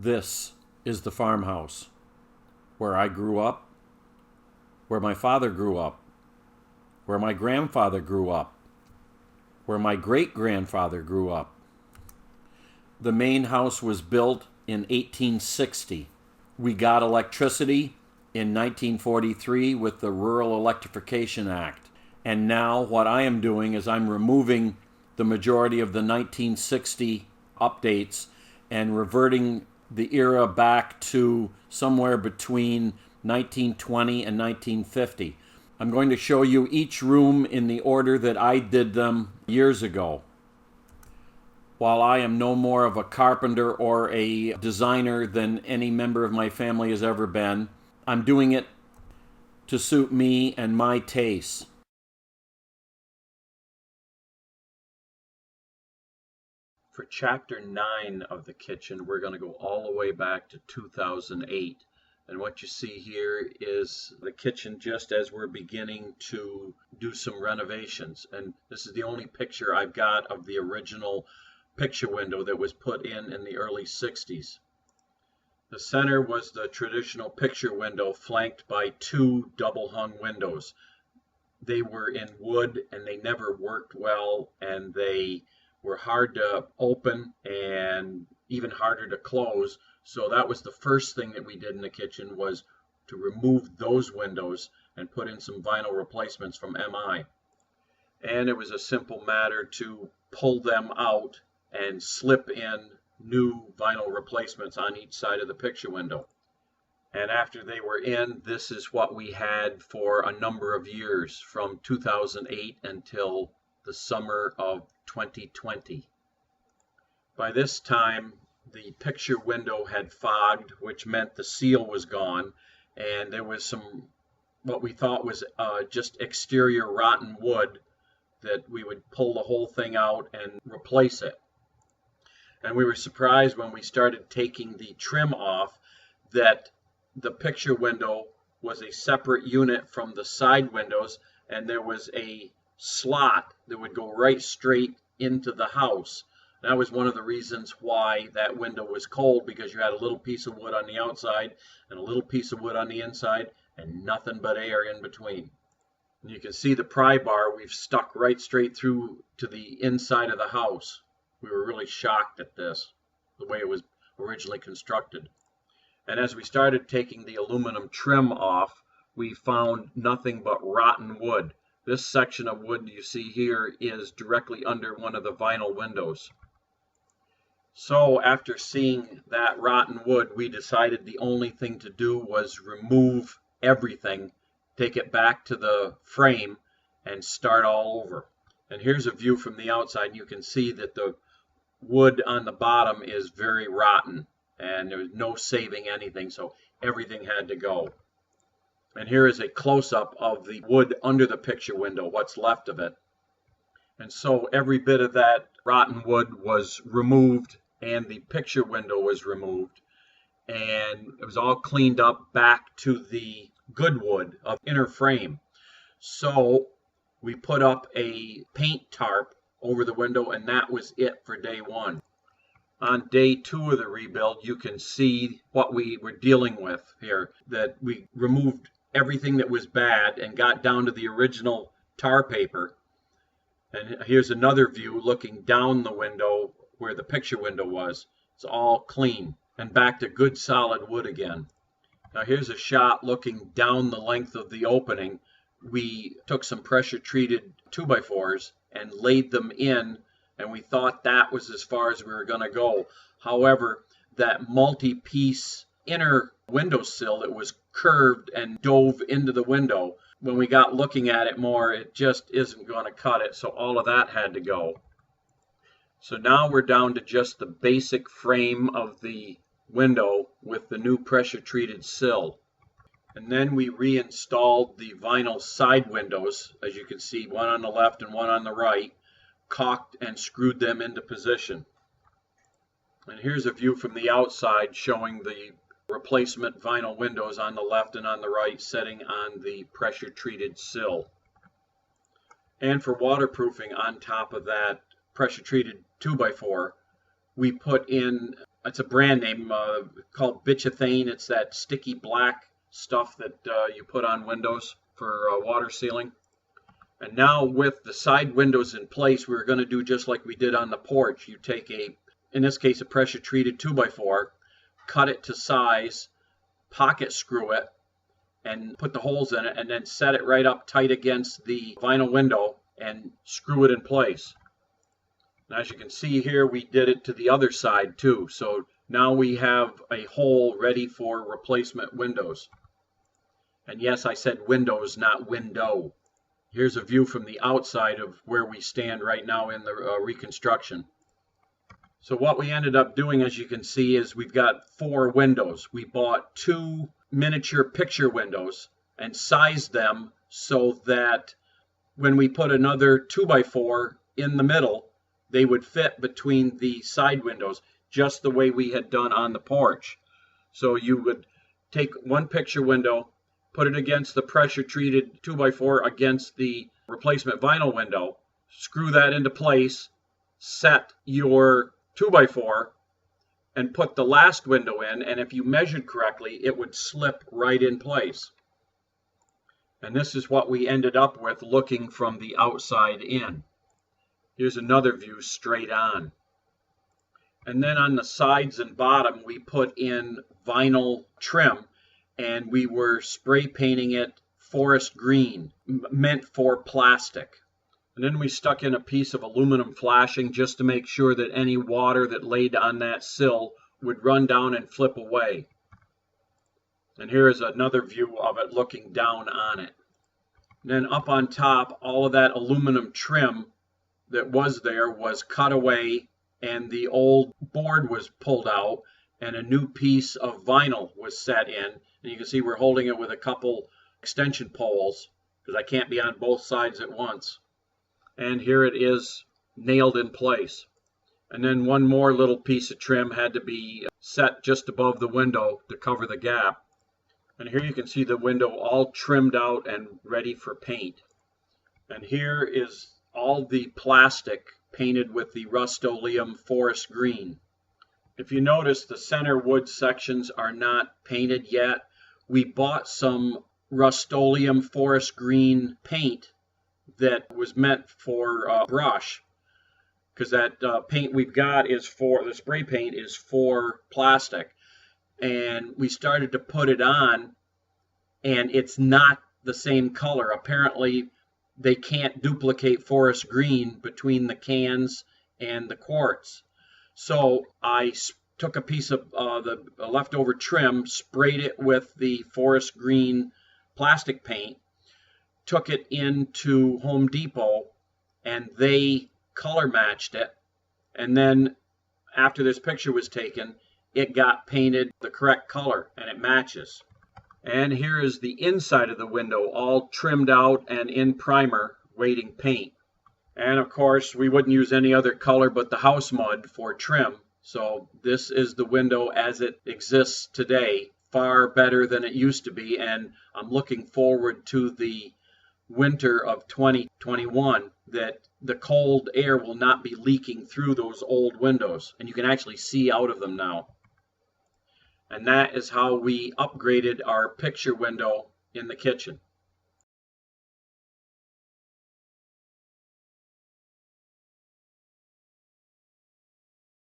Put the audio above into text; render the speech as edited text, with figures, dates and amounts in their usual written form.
This is the farmhouse where I grew up, where my father grew up, where my grandfather grew up, where my great-grandfather grew up. The main house was built in 1860. We got electricity in 1943 with the Rural Electrification Act. And now what I am doing is I'm removing the majority of the 1960 updates and reverting the era back to somewhere between 1920 and 1950. I'm going to show you each room in the order that I did them years ago. While I am no more of a carpenter or a designer than any member of my family has ever been, I'm doing it to suit me and my tastes. For Chapter 9 of the kitchen, we're going to go all the way back to 2008. And what you see here is the kitchen just as we're beginning to do some renovations. And this is the only picture I've got of the original picture window that was put in the early 60s. The center was the traditional picture window flanked by two double-hung windows. They were in wood and they never worked well, and they were hard to open and even harder to close. So that was the first thing that we did in the kitchen, was to remove those windows and put in some vinyl replacements from MI. And it was a simple matter to pull them out and slip in new vinyl replacements on each side of the picture window. And after they were in, this is what we had for a number of years, from 2008 until the summer of 2020. By this time, the picture window had fogged, which meant the seal was gone, and there was some, what we thought was just exterior rotten wood, that we would pull the whole thing out and replace it. And we were surprised when we started taking the trim off that the picture window was a separate unit from the side windows, and there was a slot that would go right straight into the house. That was one of the reasons why that window was cold, because you had a little piece of wood on the outside and a little piece of wood on the inside and nothing but air in between. And you can see the pry bar we've stuck right straight through to the inside of the house. We were really shocked at this, the way it was originally constructed. And as we started taking the aluminum trim off, we found nothing but rotten wood. This section of wood you see here is directly under one of the vinyl windows. So after seeing that rotten wood, we decided the only thing to do was remove everything, take it back to the frame, and start all over. And here's a view from the outside. You can see that the wood on the bottom is very rotten, and there was no saving anything, so everything had to go. And here is a close-up of the wood under the picture window, what's left of it. And so every bit of that rotten wood was removed, and the picture window was removed, and it was all cleaned up back to the good wood of inner frame. So we put up a paint tarp over the window, and that was it for day one. On day two of the rebuild, you can see what we were dealing with here, that we removed everything that was bad and got down to the original tar paper. And here's another view looking down the window where the picture window was. It's all clean and back to good solid wood again. Now here's a shot looking down the length of the opening. We took some pressure treated 2x4s and laid them in, and we thought that was as far as we were going to go. However, that multi-piece inner windowsill that was curved and dove into the window, when we got looking at it more, it just isn't going to cut it, so all of that had to go. So now we're down to just the basic frame of the window with the new pressure treated sill. And then we reinstalled the vinyl side windows, as you can see, one on the left and one on the right, caulked and screwed them into position. And here's a view from the outside showing the replacement vinyl windows on the left and on the right setting on the pressure treated sill. And for waterproofing on top of that pressure treated 2x4, we put in it's a brand name called Bitchathane. It's that sticky black stuff that you put on windows for water sealing. And now with the side windows in place, we're going to do just like we did on the porch. You take in this case, a pressure treated 2x4, cut it to size, pocket screw it, and put the holes in it, and then set it right up tight against the vinyl window and screw it in place. And as you can see here, we did it to the other side too. So now we have a hole ready for replacement windows. And yes, I said windows, not window. Here's a view from the outside of where we stand right now in the reconstruction. So what we ended up doing, as you can see, is we've got 4 windows. We bought 2 miniature picture windows and sized them so that when we put another 2x4 in the middle, they would fit between the side windows, just the way we had done on the porch. So you would take one picture window, put it against the pressure treated 2x4 against the replacement vinyl window, screw that into place, set your 2x4, and put the last window in, and if you measured correctly, it would slip right in place. And this is what we ended up with looking from the outside in. Here's another view straight on. And then on the sides and bottom, we put in vinyl trim, and we were spray painting it forest green, meant for plastic. And then we stuck in a piece of aluminum flashing just to make sure that any water that laid on that sill would run down and flip away. And here is another view of it looking down on it. And then up on top, all of that aluminum trim that was there was cut away, and the old board was pulled out, and a new piece of vinyl was set in. And you can see we're holding it with a couple extension poles because I can't be on both sides at once. And here it is nailed in place. And then one more little piece of trim had to be set just above the window to cover the gap. And here you can see the window all trimmed out and ready for paint. And here is all the plastic painted with the Rust-Oleum forest green. If you notice, the center wood sections are not painted yet. We bought some Rust-Oleum forest green paint that was meant for brush, because that paint we've got is for, the spray paint is for plastic. And we started to put it on, and it's not the same color. Apparently, they can't duplicate forest green between the cans and the quartz. So I took a piece of the leftover trim, sprayed it with the forest green plastic paint, took it into Home Depot, and they color matched it. And then after this picture was taken, it got painted the correct color, and it matches. And here is the inside of the window, all trimmed out and in primer, waiting paint. And of course, we wouldn't use any other color but the house mud for trim. So this is the window as it exists today, far better than it used to be. And I'm looking forward to the winter of 2021, that the cold air will not be leaking through those old windows, and you can actually see out of them now. And that is how we upgraded our picture window in the kitchen.